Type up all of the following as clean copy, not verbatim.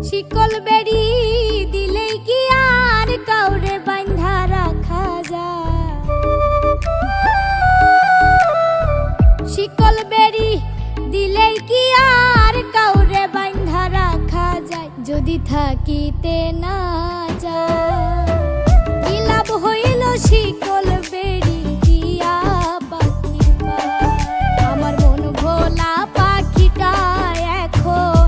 শিকল বেড়ি দিলেই কি আর কাউরে বাঁধা রাখা যায়? শিকল বেড়ি দিলেই কি আর কাউরে বাঁধা রাখা যায়? যদি থাকিতে না যায় কি লাভ হইল শিকল বেড়ি দিয়া পাখি পায়? আমার মন ভোলা পাখিটা এখন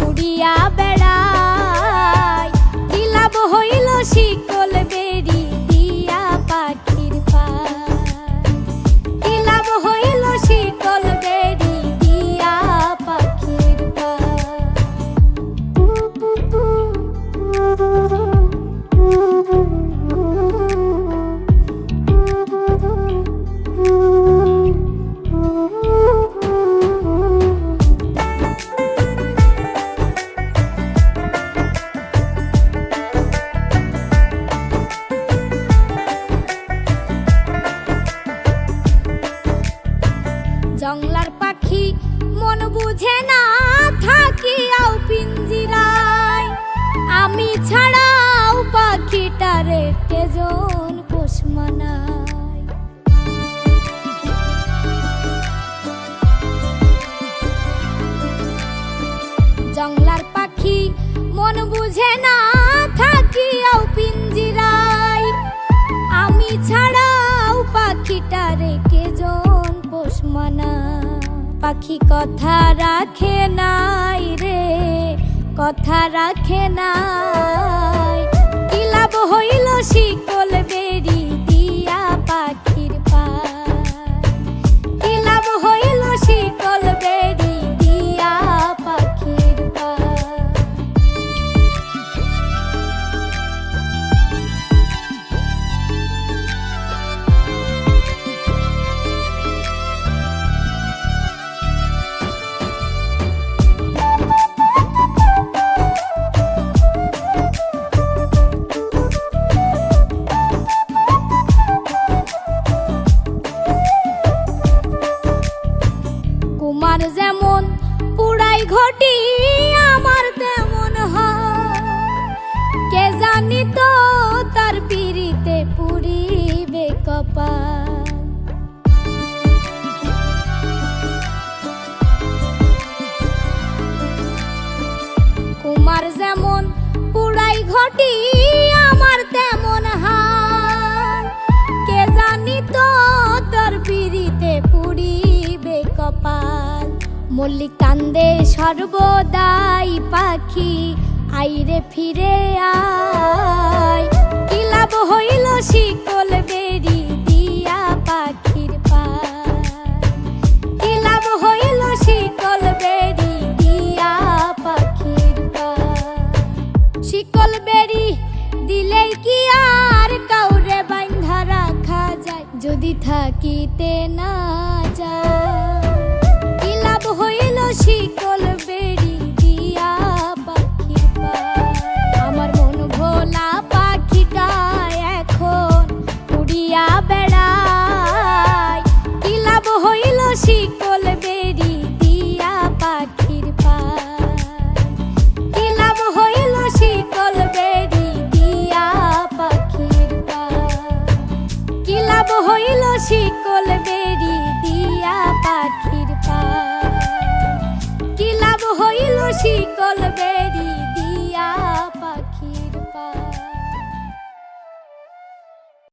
উড়িয়া বেড়ায়, কি লাভ হইল শিকল বেড়ি দিয়া পাখির পায়? কি লাভ হইল শিকল বেড়ি দিয়া পাখির পায়? জংলার পাখি মন বুঝে না থাকিয়াও পিঞ্জিরায়, আমি ছাড়াও পাখিটারে কেজন পোষ মানায়। জংলার পাখি মন বুঝে না থাকিয়াও পিঞ্জিরায়, আমি ছাড়াও পাখিটারে কেজন পোষ মানায়। পাখি কথা রাখে নাই রে, কথা রাখে নাই, কি লাভ হইল শিকল বেড়ি দিয়া পাখির পায়? কি লাভ হইল শিকল বেড়ি দিয়া পাখির পায়? তোমার যেমন পুরাই ঘটি আমার তেমন হয়, কে জানি তো তার পিরিতে পুরিবে কপাল। কুমার যেমন পুরাই ঘটি আমার তেমন হয়, কে জানি তো তার পিরিতে পুরিবে কপাল। মল্লিক কান্দে সর্বদাই পাখি আইরে ফিরে আয়, কি লাভ হইল শিকল বেড়ি দিয়া পাখির পায়? কি লাভ হইল শিকল বেড়ি দিয়া পাখির পায়? শিকল বেড়ি দিলেই কি আর কাউরে বাঁধা রাখা যায়? যদি থাকিতে না যায়